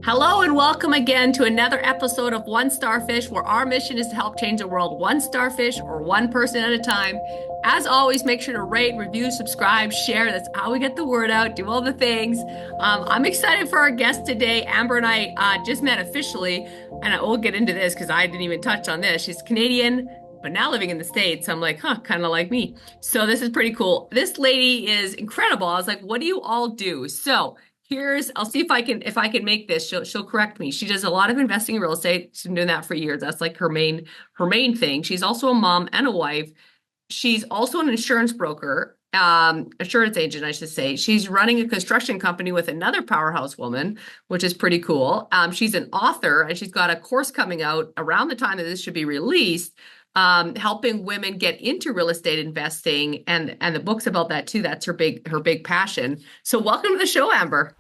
Hello and welcome again to another episode of One Starfish, where our mission is to help change the world one starfish or one person at a time. As always, make sure to rate, review, subscribe, share. That's how we get the word out, do all the things. I'm excited for our guest today. Amber and I just met officially, and we'll get into this because I didn't even touch on this. She's Canadian, but now living in the States. I'm like, huh, kind of like me. So this is pretty cool. This lady is incredible. I was like, what do you all do? So I'll see if I can make this. She'll correct me. She does a lot of investing in real estate. She's been doing that for years. That's like her main thing. She's also a mom and a wife. She's also an insurance broker, insurance agent, I should say. She's running a construction company with another powerhouse woman, which is pretty cool. She's an author, and she's got a course coming out around the time that this should be released, helping women get into real estate investing, and the book's about that too. That's her big passion. So welcome to the show, Amber.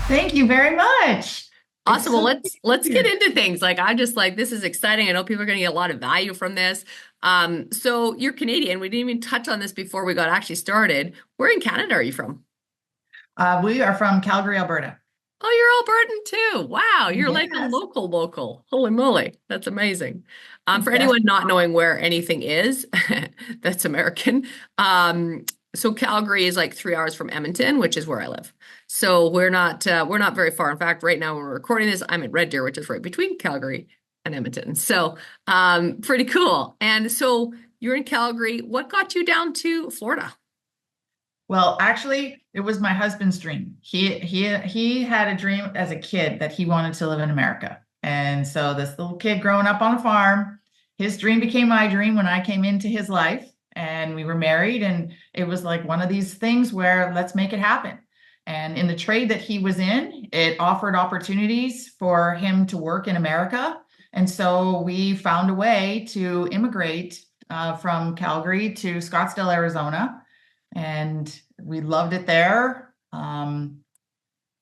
Thank you very much. It's Awesome. Well, so let's get here. into things. Like I just like this is exciting. I know people are going to get a lot of value from this. So you're Canadian. We didn't even touch on this before we got actually started. Where in Canada are you from? We are from Calgary, Alberta. Oh, you're Albertan too. Wow, you're like a Yes, local. Holy moly, that's amazing. For yes. anyone not knowing where anything is, that's American. So Calgary is like 3 hours from Edmonton, which is where I live. So we're not very far. In fact, right now when we're recording this, I'm in Red Deer, which is right between Calgary and Edmonton. So pretty cool. And so you're in Calgary. What got you down to Florida? Well, actually, it was my husband's dream. He had a dream as a kid that he wanted to live in America. And so this little kid growing up on a farm, his dream became my dream when I came into his life and we were married. And it was like one of these things where let's make it happen. And in the trade that he was in, it offered opportunities for him to work in America. And so we found a way to immigrate from Calgary to Scottsdale, Arizona, and we loved it there.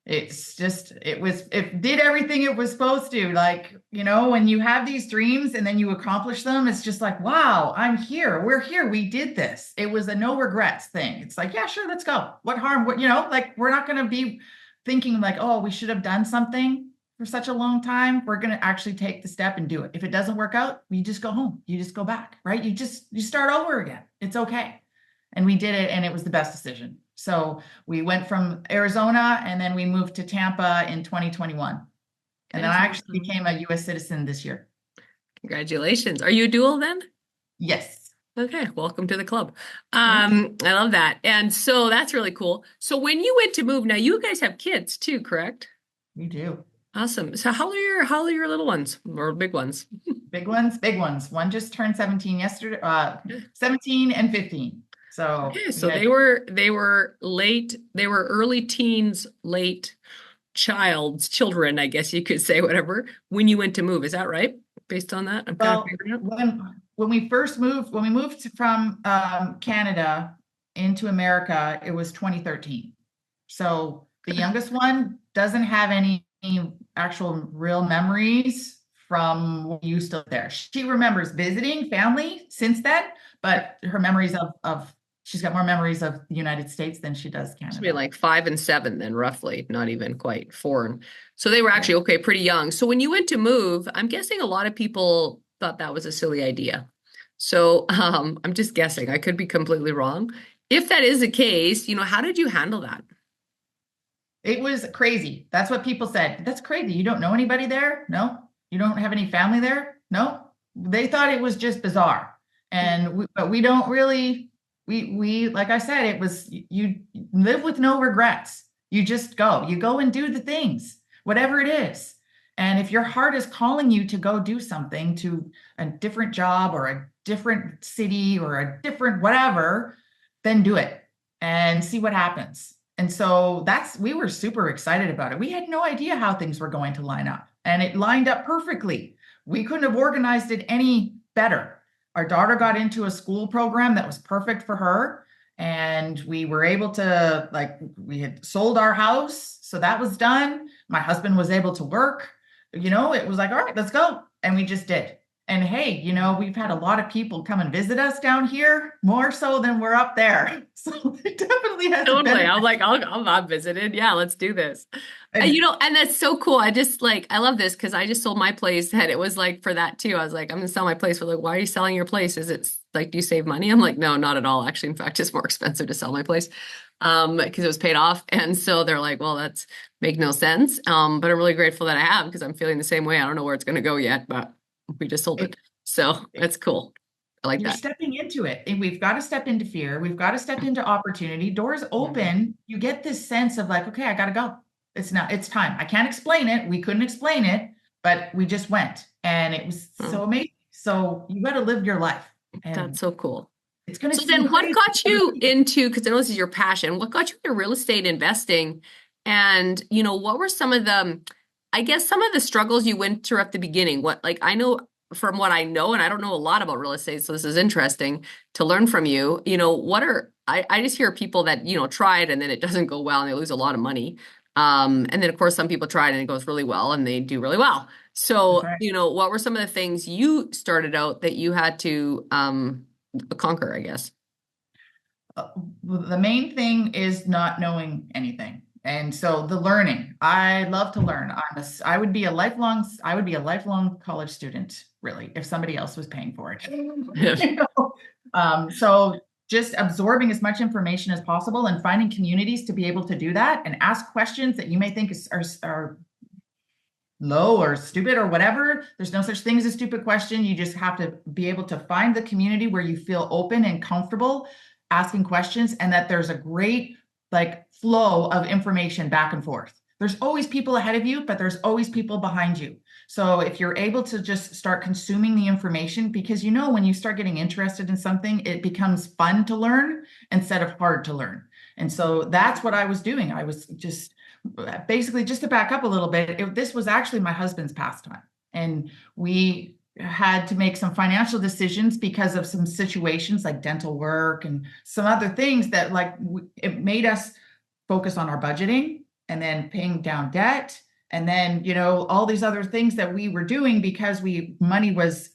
It did everything it was supposed to. Like, when you have these dreams and then you accomplish them, it's just like, wow, I'm here. We're here. We did this. It was a no regrets thing. It's like, yeah, sure, let's go. What harm? Like we're not going to be thinking like, oh, we should have done something for such a long time. We're going to actually take the step and do it. If it doesn't work out, you just go home. You just go back, right? You start over again. It's okay. And we did it, and it was the best decision. So we went from Arizona, and then we moved to Tampa in 2021. And then I actually became a US citizen this year. Congratulations. Are you a dual then? Yes. Okay, welcome to the club. Thank you. I love that. And so that's really cool. So when you went to move, now you guys have kids too, correct? We do. Awesome. So how are your little ones or big ones? Big ones, big ones. One just turned 17 yesterday, 17 and 15. So Okay, we so had, they were early teens, late children, I guess you could say, whatever, when you went to move. Is that right? Based on that, I'm kind of well, figuring out. when we moved from Canada into America, it was 2013. So the youngest one doesn't have any actual real memories from when you still there. She remembers visiting family since then, but her memories of she's got more memories of the United States than she does Should be Canada. like 5 and 7 then, roughly, not even quite 4. So they were Yeah. actually okay, pretty young. So when you went to move, I'm guessing a lot of people thought that was a silly idea. So I'm just guessing. I could be completely wrong. If that is the case, how did you handle that? It was crazy. That's what people said. That's crazy. You don't know anybody there? No. You don't have any family there? No. They thought it was just bizarre. But we don't really, we like I said, it was you live with no regrets. You just go. You go and do the things, whatever it is. And if your heart is calling you to go do something, to a different job or a different city or a different whatever, then do it and see what happens. And so we were super excited about it. We had no idea how things were going to line up, and it lined up perfectly. We couldn't have organized it any better. Our daughter got into a school program that was perfect for her, and we were able to, like, we had sold our house, so that was done. My husband was able to work. It was like, all right, let's go. And we just did. And hey, we've had a lot of people come and visit us down here, more so than we're up there. So it definitely has a Totally. benefit. I'm like, I'm visited. Yeah, let's do this. And And that's so cool. I just like, I love this because I just sold my place and it was like for that too. I was like, I'm gonna sell my place. We're like, why are you selling your place? Is it like, do you save money? I'm like, no, not at all. Actually, in fact, it's more expensive to sell my place because it was paid off. And so they're like, well, that's make no sense. But I'm really grateful that I have because I'm feeling the same way. I don't know where it's gonna go yet, but we just sold it, it. So that's cool. I like you're that. stepping into it. And we've got to step into fear. We've got to step into opportunity. Doors Mhm. open. You get this sense of like, okay, I got to go. It's time. I can't explain it. We couldn't explain it, but we just went and it was so Oh, amazing. So you got to live your life that's and so cool. it's going to So seem then what crazy got to other you people. into, because I know this is your passion, what got you into real estate investing? And, what were some of the, I guess some of the struggles you went through at the beginning? What, like, I know from what I know, and I don't know a lot about real estate, so this is interesting to learn from you. I just hear people that, try it and then it doesn't go well and they lose a lot of money. And then of course some people try it and it goes really well and they do really well. That's So, right. what were some of the things you started out that you had to conquer, I guess? uh, the main thing is not knowing anything. And so the learning, I love to learn. I would be a lifelong college student, really, if somebody else was paying for it. So just absorbing as much information as possible and finding communities to be able to do that and ask questions that you may think are low or stupid or whatever. There's no such thing as a stupid question. You just have to be able to find the community where you feel open and comfortable asking questions and that there's a great like flow of information back and forth. There's always people ahead of you, but there's always people behind you. So if you're able to just start consuming the information, because when you start getting interested in something, it becomes fun to learn instead of hard to learn. And so that's what I was doing. I was just basically, just to back up a little bit, this was actually my husband's pastime. And we had to make some financial decisions because of some situations like dental work and some other things that it made us focus on our budgeting and then paying down debt and then all these other things that we were doing because money was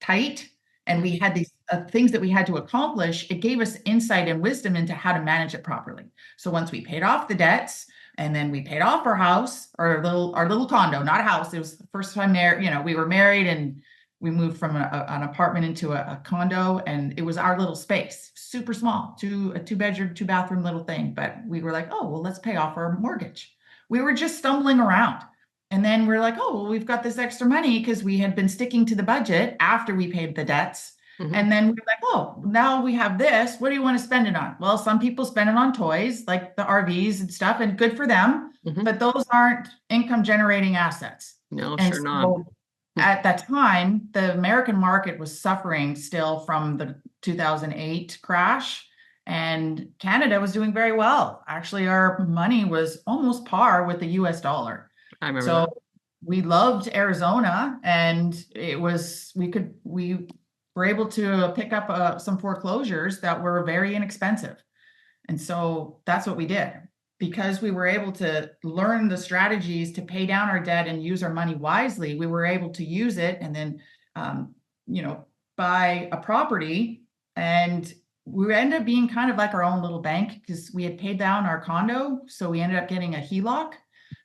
tight and we had these things that we had to accomplish. It gave us insight and wisdom into how to manage it properly. So once we paid off the debts and then we paid off our house, our little condo, not a house. It was the first time there, we were married and we moved from an apartment into a condo, and it was our little space, super small, a two-bedroom, two-bathroom little thing. But we were like, oh, well, let's pay off our mortgage. We were just stumbling around. And then we're like, oh, well, we've got this extra money because we had been sticking to the budget after we paid the debts. Mhm. And then we're like, oh, now we have this. What do you want to spend it on? Well, some people spend it on toys like the RVs and stuff, and good for them. Mhm. But those aren't income generating assets. No, And sure not. so at that time, the American market was suffering still from the 2008 crash, and Canada was doing very well. Actually, our money was almost par with the US dollar. I remember So that. we loved Arizona, and we were able to pick up some foreclosures that were very inexpensive. And so that's what we did. Because we were able to learn the strategies to pay down our debt and use our money wisely, we were able to use it and then, um, buy a property. And we ended up being kind of like our own little bank because we had paid down our condo. So we ended up getting a HELOC.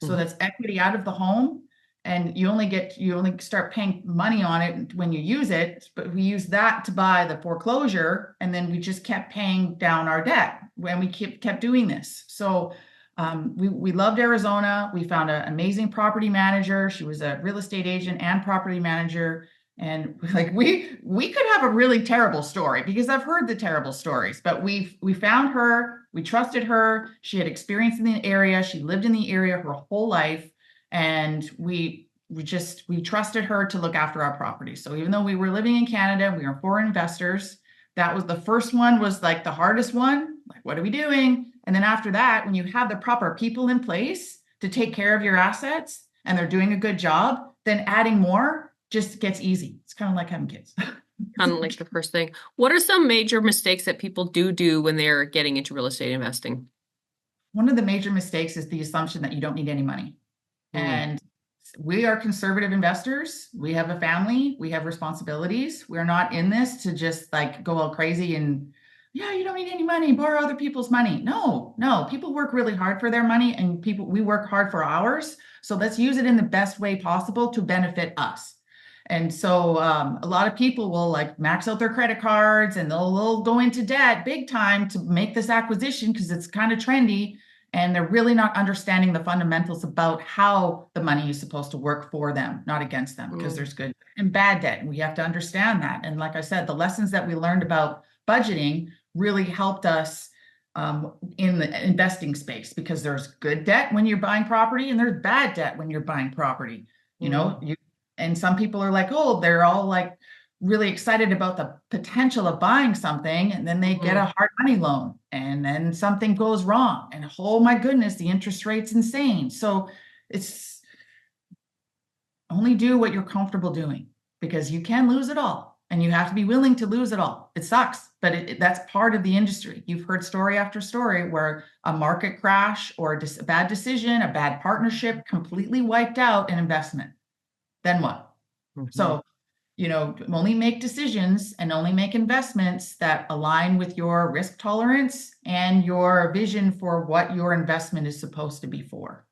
So Mhm. that's equity out of the home. And you only start paying money on it when you use it. But we used that to buy the foreclosure. And then we just kept paying down our debt when we kept doing this. So we loved Arizona. We found an amazing property manager. She was a real estate agent and property manager. And like we could have a really terrible story because I've heard the terrible stories, but we found her, we trusted her. She had experience in the area. She lived in the area her whole life, and we trusted her to look after our property. So even though we were living in Canada, we were foreign investors. That was the first one, was like the hardest one. Like, what are we doing? And then after that, when you have the proper people in place to take care of your assets and they're doing a good job, then adding more just gets easy. It's kind of like having kids. Kind of like the first thing. What are some major mistakes that people do when they're getting into real estate investing? One of the major mistakes is the assumption that you don't need any money. Mm. And we are conservative investors. We have a family. We have responsibilities. We're not in this to just like go all crazy and, yeah, you don't need any money, borrow other people's money. No, no, people work really hard for their money and we work hard for ours. So let's use it in the best way possible to benefit us. And so a lot of people will like max out their credit cards and they'll go into debt big time to make this acquisition because it's kind of trendy. And they're really not understanding the fundamentals about how the money is supposed to work for them, not against them, because there's good and bad debt. And we have to understand that. And like I said, the lessons that we learned about budgeting really helped us in the investing space because there's good debt when you're buying property and there's bad debt when you're buying property. You know, and some people are like, oh, they're all like really excited about the potential of buying something, and then they get a hard money loan, and then something goes wrong, and oh my goodness, the interest rate's insane. So it's only do what you're comfortable doing because you can lose it all, and you have to be willing to lose it all. It sucks, but that's part of the industry. You've heard story after story where a market crash or a bad decision, a bad partnership completely wiped out an investment. Then what? So, you know, only make decisions and only make investments that align with your risk tolerance and your vision for what your investment is supposed to be for.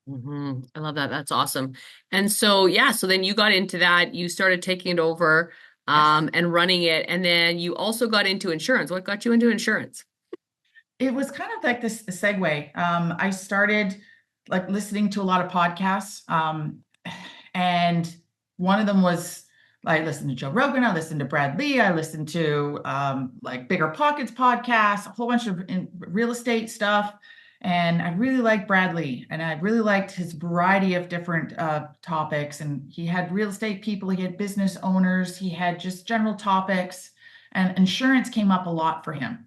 I love that. That's awesome. And so, yeah, so then you got into that, you started taking it over and running it. And then you also got into insurance. What got you into insurance? It was kind of like this segue. I started like listening to a lot of podcasts. And one of them was I listened to Joe Rogan, I listened to Brad Lee, I listened to like Bigger Pockets podcasts, a whole bunch of real estate stuff. And I really liked Brad Lee, and I really liked his variety of different topics. And he had real estate people, he had business owners, he had just general topics, and insurance came up a lot for him.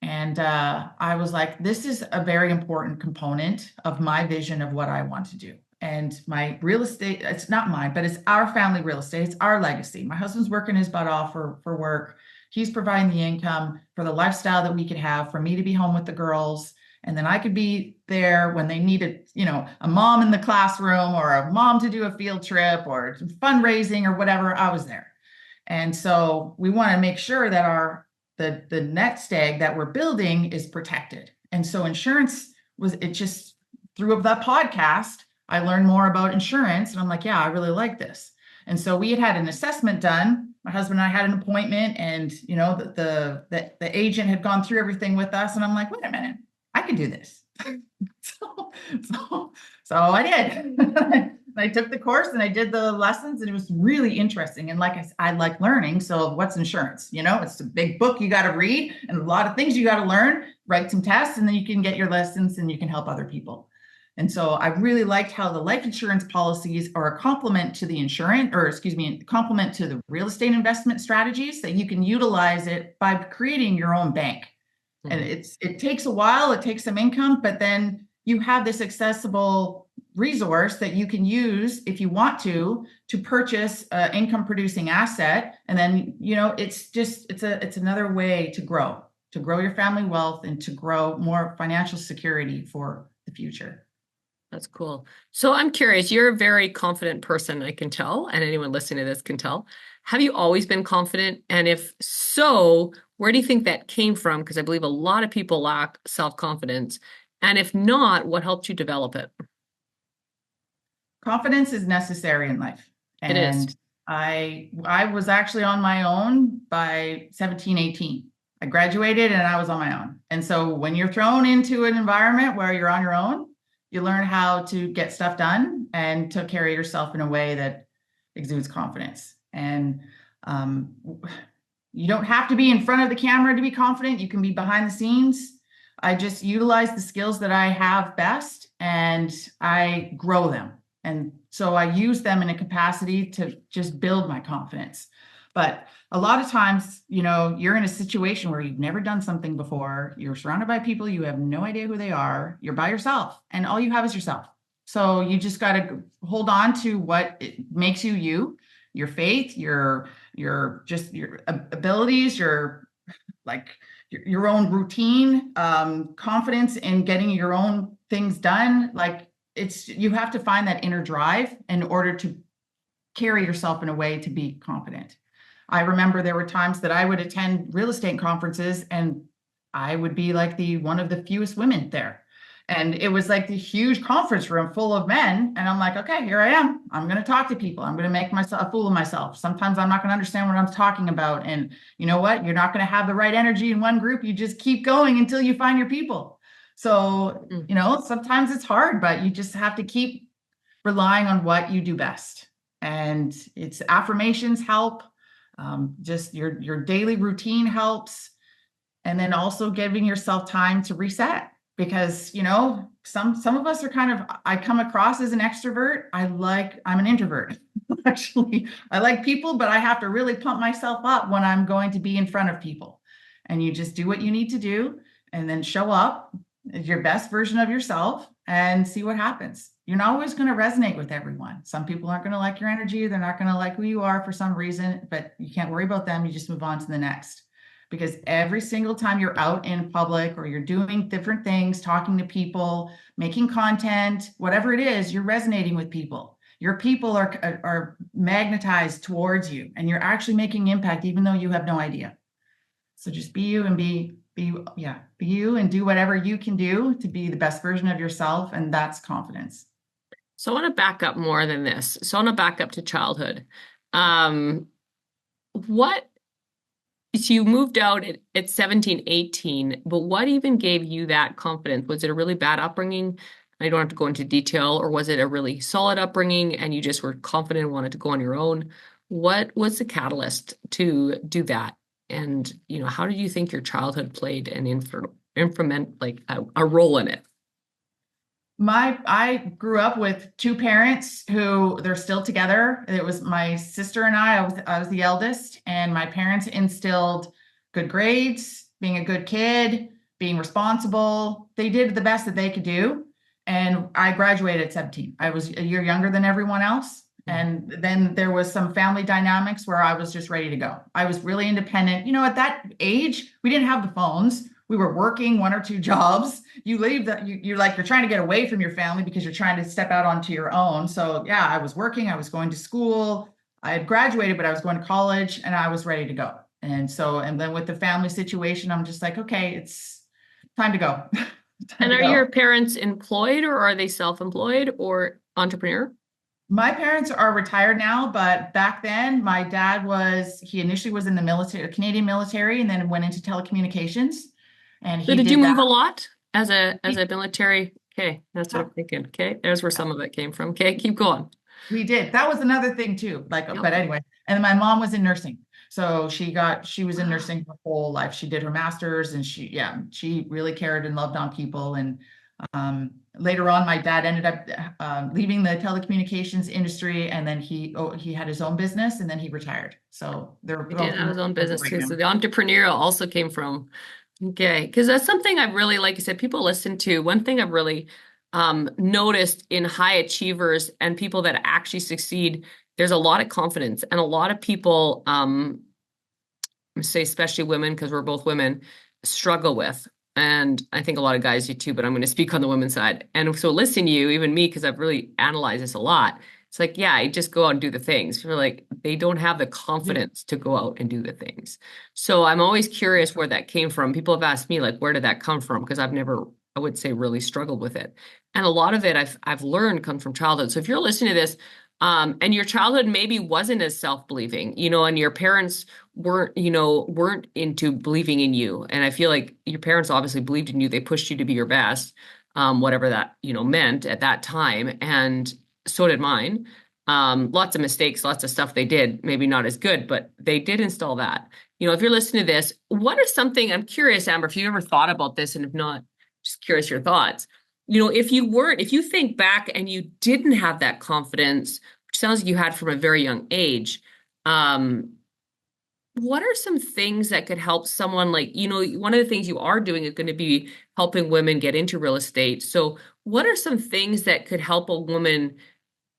And I was like, this is a very important component of my vision of what I want to do. And my real estate, it's not mine, but it's our family real estate. It's our legacy. My husband's working his butt off for work. He's providing the income for the lifestyle that we could have, for me to be home with the girls. And then I could be there when they needed, you know, a mom in the classroom or a mom to do a field trip or fundraising or whatever. I was there. And so we want to make sure that the next egg that we're building is protected. And so insurance it just through that podcast, I learned more about insurance, and I'm like, yeah, I really like this. And so we had an assessment done. My husband and I had an appointment, and you know, the agent had gone through everything with us, and I'm like, wait a minute, I can do this. so I did. I took the course and I did the lessons, and it was really interesting. And like I like learning. So what's insurance? You know, it's a big book you got to read and a lot of things you got to learn, write some tests, and then you can get your lessons and you can help other people. And so I really liked how the life insurance policies are a complement to the insurance, or excuse me, complement to the real estate investment strategies that you can utilize it by creating your own bank. And it takes a while, it takes some income, but then you have this accessible resource that you can use if you want to purchase an income producing asset. And then, you know, it's another way to grow your family wealth and to grow more financial security for the future. That's cool. So I'm curious, you're a very confident person, I can tell, and anyone listening to this can tell. Have you always been confident? And if so, where do you think that came from? Because I believe a lot of people lack self-confidence. And if not, what helped you develop it? Confidence is necessary in life. It is. I was actually on my own by 17, 18. I graduated and I was on my own. And so when you're thrown into an environment where you're on your own, you learn how to get stuff done and to carry yourself in a way that exudes confidence. And you don't have to be in front of the camera to be confident. You can be behind the scenes. I just utilize the skills that I have best and I grow them. And so I use them in a capacity to just build my confidence. But a lot of times, you know, you're in a situation where you've never done something before. You're surrounded by people. You have no idea who they are. You're by yourself and all you have is yourself. So you just got to hold on to what makes you, your faith, your abilities, your own routine, confidence in getting your own things done. Like you have to find that inner drive in order to carry yourself in a way to be confident. I remember there were times that I would attend real estate conferences and I would be like the one of the fewest women there. And it was like the huge conference room full of men. And I'm like, okay, here I am. I'm going to talk to people. I'm going to make myself a fool of myself. Sometimes I'm not going to understand what I'm talking about. And you know what? You're not going to have the right energy in one group. You just keep going until you find your people. So, sometimes it's hard, but you just have to keep relying on what you do best. And it's affirmations help. Just your daily routine helps. And then also giving yourself time to reset because, some of us are I come across as an extrovert. I'm an introvert. Actually, I like people, but I have to really pump myself up when I'm going to be in front of people. And you just do what you need to do and then show up as your best version of yourself and see what happens. You're not always going to resonate with everyone. Some people aren't going to like your energy. They're not going to like who you are for some reason, but you can't worry about them. You just move on to the next. Because every single time you're out in public or you're doing different things, talking to people, making content, whatever it is, you're resonating with people. Your people are magnetized towards you and you're actually making impact even though you have no idea. So just be you and be you and do whatever you can do to be the best version of yourself. And that's confidence. So I want to back up more than this. So I want to back up to childhood. So you moved out at 17, 18, but what even gave you that confidence? Was it a really bad upbringing? I don't have to go into detail, or was it a really solid upbringing and you just were confident and wanted to go on your own? What was the catalyst to do that? And, how did you think your childhood played an implement like a role in it? I grew up with two parents who they're still together. It was my sister and I was the eldest, and my parents instilled good grades, being a good kid, being responsible. They did the best that they could do. And I graduated at 17. I was a year younger than everyone else. And then there was some family dynamics where I was just ready to go. I was really independent. At that age, we didn't have the phones. We were working one or two jobs. You leave that you're trying to get away from your family because you're trying to step out onto your own. So yeah, I was working, I was going to school. I had graduated, but I was going to college and I was ready to go. And then with the family situation, I'm just like, okay, it's time to go. And are your parents employed or are they self-employed or entrepreneur? My parents are retired now, but back then my dad he initially was in the military, Canadian military, and then went into telecommunications. And So did you move a lot as a military? Okay, that's what I'm thinking. Okay, there's where some of it came from. Okay, keep going. We did. That was another thing too. But anyway, and my mom was in nursing. So she was in nursing her whole life. She did her master's and she really cared and loved on people. And later on, my dad ended up leaving the telecommunications industry, and then he had his own business, and then he retired. So he did have his own business too. So the entrepreneurial also came from. Okay, because that's something I've really, like you said, people listen to. One thing I've really noticed in high achievers and people that actually succeed, there's a lot of confidence and a lot of people, say especially women, because we're both women, struggle with. And I think a lot of guys do too, but I'm going to speak on the women's side. And so listen to you, even me, because I've really analyzed this a lot. It's like, yeah, I just go out and do the things. You're like, they don't have the confidence to go out and do the things. So I'm always curious where that came from. People have asked me, like, where did that come from? Because I've never, I would say, really struggled with it. And a lot of it I've learned comes from childhood. So if you're listening to this, and your childhood maybe wasn't as self-believing, and your parents weren't into believing in you. And I feel like your parents obviously believed in you. They pushed you to be your best, whatever that, meant at that time. And so did mine. Lots of mistakes, lots of stuff they did, maybe not as good, but they did install that. If you're listening to this, I'm curious, Amber, if you ever thought about this, and if not, just curious your thoughts. If you think back and you didn't have that confidence, which sounds like you had from a very young age, what are some things that could help someone one of the things you are doing is going to be helping women get into real estate. So what are some things that could help a woman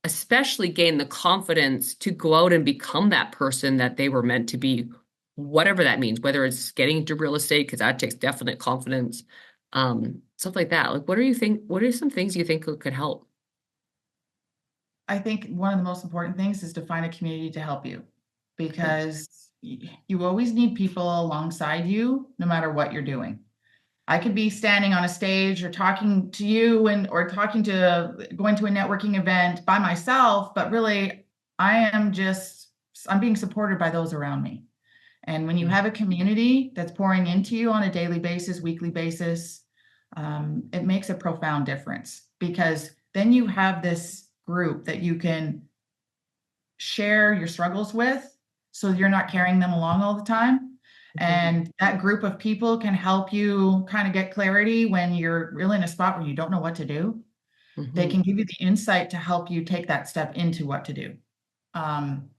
especially gain the confidence to go out and become that person that they were meant to be, whatever that means, whether it's getting into real estate, because that takes definite confidence, stuff like that. Like, what are some things you think could help? I think one of the most important things is to find a community to help you, because you always need people alongside you, no matter what you're doing. I could be standing on a stage or talking to you or talking to going to a networking event by myself, but really I'm being supported by those around me. And when you have a community that's pouring into you on a daily basis, weekly basis, it makes a profound difference, because then you have this group that you can share your struggles with, so you're not carrying them along all the time. And that group of people can help you kind of get clarity when you're really in a spot where you don't know what to do. They Mm-hmm. can give you the insight to help you take that step into what to do. Um,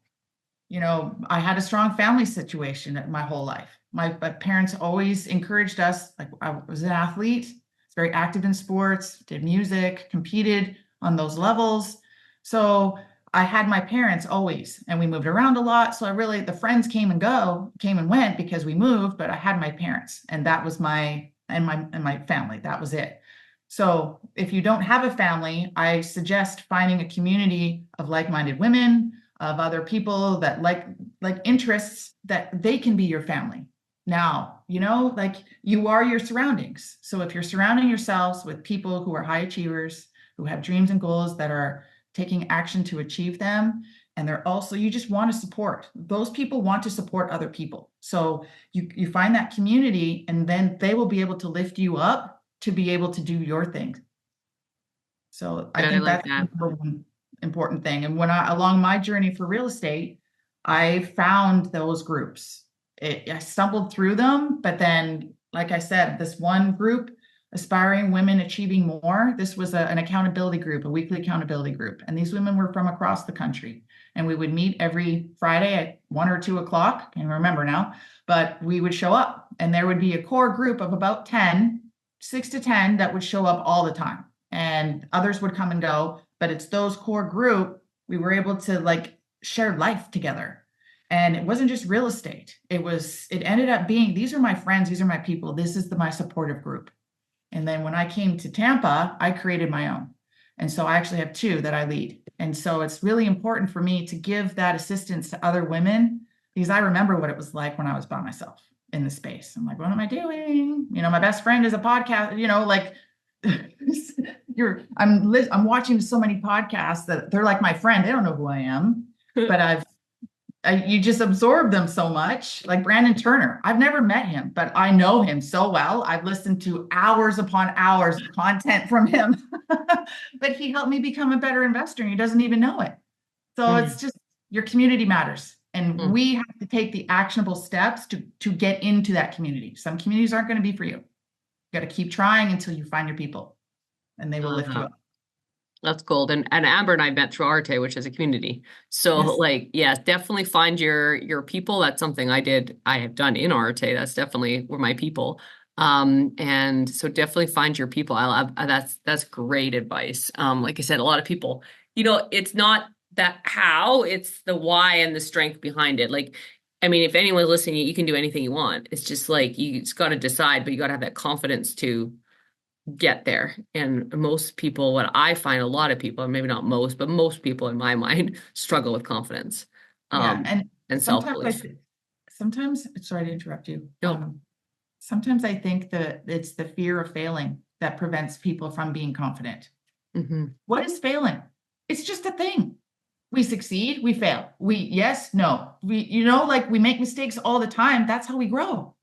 I had a strong family situation my whole life. My parents always encouraged us. Like, I was an athlete, was very active in sports, did music, competed on those levels. So I had my parents always, and we moved around a lot. So the friends came and went because we moved, but I had my parents, and that was my family. That was it. So if you don't have a family, I suggest finding a community of like-minded women, of other people that like interests, that they can be your family. Now, like, you are your surroundings. So if you're surrounding yourselves with people who are high achievers, who have dreams and goals that are taking action to achieve them, and you just want to support. Those people want to support other people. So you find that community, and then they will be able to lift you up to be able to do your thing. So I Good. I think like that's the that. number one important thing. And along my journey for real estate, I found those groups. I stumbled through them, but then, like I said, this one group, Aspiring Women Achieving More, this was an accountability group, a weekly accountability group. And these women were from across the country. And we would meet every Friday at 1 or 2 o'clock. I can't remember now, but we would show up, and there would be a core group of about 10, 6 to 10, that would show up all the time, and others would come and go. But it's those core group, we were able to like share life together. And it wasn't just real estate. It ended up being, these are my friends, these are my people, this is my supportive group. And then when I came to Tampa, I created my own. And so I actually have two that I lead. And so it's really important for me to give that assistance to other women, because I remember what it was like when I was by myself in the space. I'm like, what am I doing? My best friend is a podcast, like I'm watching so many podcasts that they're like my friend. They don't know who I am, but you just absorb them so much. Like Brandon Turner, I've never met him, but I know him so well. I've listened to hours upon hours of content from him, but he helped me become a better investor, and he doesn't even know it. So it's just, your community matters. And we have to take the actionable steps to get into that community. Some communities aren't going to be for you. You got to keep trying until you find your people, and they will lift you up. That's gold. And Amber and I met through Arte, which is a community. So Yes. like, yes, definitely find your people. That's something I have done in Arte. That's definitely were my people. And so definitely find your people. That's great advice. Like I said, a lot of people, it's not that how, it's the why and the strength behind it. Like, I mean, if anyone's listening, you can do anything you want. It's just like, you just got to decide, but you got to have that confidence to get there. And most people, what I find, a lot of people, maybe not most, but most people in my mind struggle with confidence, Yeah. And and self-belief. sometimes, sorry to interrupt you. No. Sometimes I think that it's the fear of failing that prevents people from being confident. Mm-hmm. What is failing? It's just a thing. We succeed, we fail. Yes, no. Like, we make mistakes all the time. That's how we grow.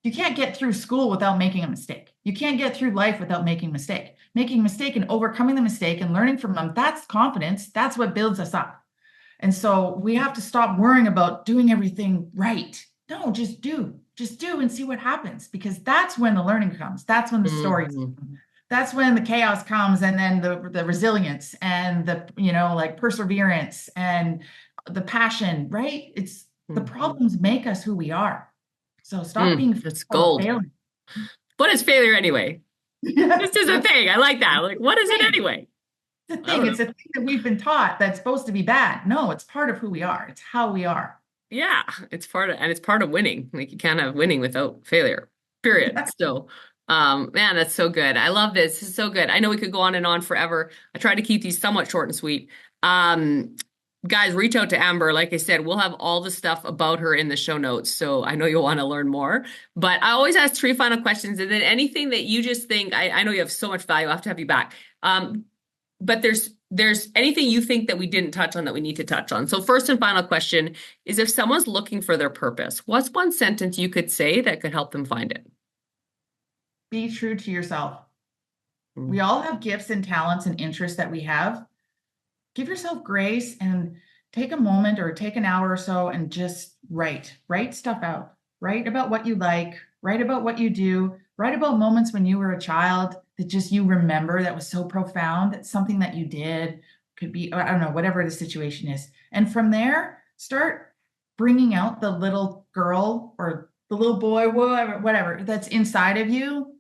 You can't get through school without making a mistake. You can't get through life without making a mistake. Making a mistake and overcoming the mistake and learning from them, that's confidence. That's what builds us up. And so we have to stop worrying about doing everything right. No, just do and see what happens, because that's when the learning comes. That's when the stories, Mm-hmm. that's when the chaos comes, and then the resilience and the, like, perseverance and the passion, right? It's the problems make us who we are. So stop being That's fearful of gold. failing. What is failure anyway? This is a thing. I like that. Like, what is it anyway? It's a I thing. don't know. It's a thing that we've been taught that's supposed to be bad. No, it's part of who we are. It's how we are. Yeah, it's part of winning. Like, you can't have winning without failure. Period. So, man, that's so good. I love this. This is so good. I know we could go on and on forever. I try to keep these somewhat short and sweet. Um, guys, reach out to Amber. Like I said, we'll have all the stuff about her in the show notes. So I know you'll want to learn more. But I always ask three final questions. And then anything that you just think, I know you have so much value. I have to have you back. But there's anything you think that we didn't touch on that we need to touch on. So first and final question is, if someone's looking for their purpose, what's one sentence you could say that could help them find it? Be true to yourself. Mm. We all have gifts and talents and interests that we have. Give yourself grace and take a moment or take an hour or so and just write stuff out. Write about what you like, write about what you do, write about moments when you were a child that just you remember that was so profound. That's something that you did, could be, I don't know, whatever the situation is. And from there, start bringing out the little girl or the little boy, whatever that's inside of you.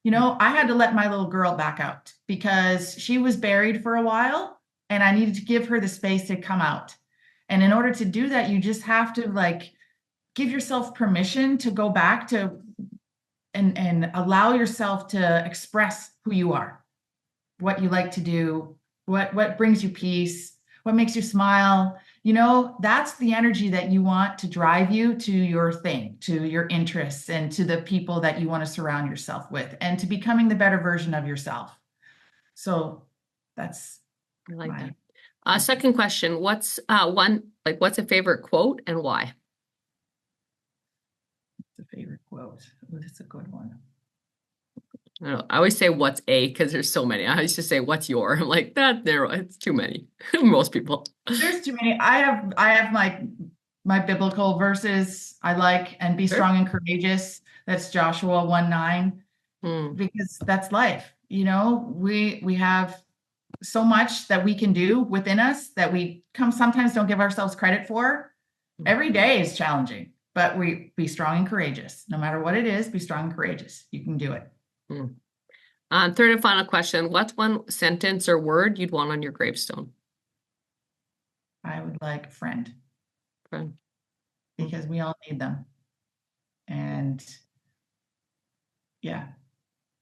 You know, I had to let my little girl back out because she was buried for a while and I needed to give her the space to come out. And in order to do that, you just have to like give yourself permission to go back to and allow yourself to express who you are, what you like to do, what brings you peace, what makes you smile. You know, that's the energy that you want to drive you to your thing, to your interests, and to the people that you want to surround yourself with, and to becoming the better version of yourself. So that's I like my that. Second question, what's a favorite quote and why? favorite quote. Oh, that's a good one. I don't know. I always say what's a because there's so many. I used to say what's your. I'm like that there. It's too many. Most people. There's too many. I have my biblical verses I like, and be Sure. strong and courageous. That's Joshua 1:9, Hmm. because that's life. You know, we have so much that we can do within us that we sometimes don't give ourselves credit for. Every day is challenging, but we be strong and courageous. No matter what it is, be strong and courageous. You can do it. Hmm. Third and final question. What's one sentence or word you'd want on your gravestone? I would like friend, Friend. because we all need them. And yeah,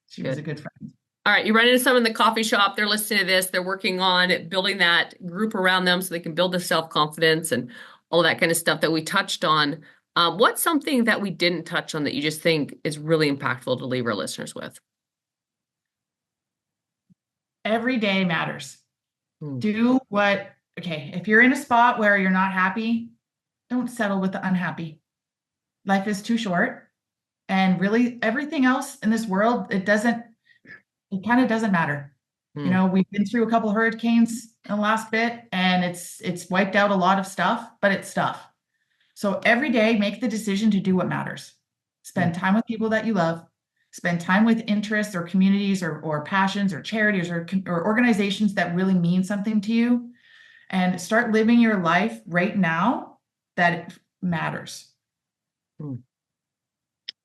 she was a Good. good friend. All right, you run into someone in the coffee shop, they're listening to this, they're working on building that group around them so they can build the self-confidence and all that kind of stuff that we touched on. What's something that we didn't touch on that you just think is really impactful to leave our listeners with? Every day matters. Hmm. Do what, okay, if you're in a spot where you're not happy, don't settle with the unhappy. Life is too short. And really, everything else in this world, it kind of doesn't matter. You Hmm. know, we've been through a couple of hurricanes in the last bit, and it's wiped out a lot of stuff, but it's stuff. So every day, make the decision to do what matters. Hmm. Spend time with people that you love. Spend time with interests or communities or passions or charities or organizations that really mean something to you, and start living your life right now that it matters. Hmm.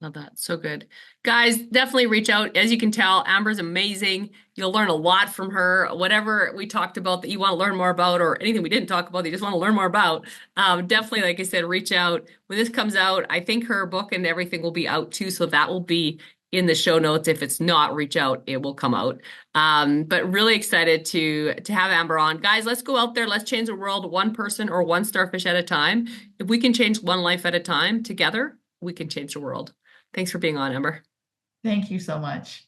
Love that. So good. Guys, definitely reach out. As you can tell, Amber's amazing. You'll learn a lot from her. Whatever we talked about that you want to learn more about, or anything we didn't talk about that you just want to learn more about, definitely, like I said, reach out. When this comes out, I think her book and everything will be out too. So that will be in the show notes. If it's not, reach out. It will come out. But really excited to have Amber on. Guys, let's go out there. Let's change the world one person or one starfish at a time. If we can change one life at a time together, we can change the world. Thanks for being on, Amber. Thank you so much.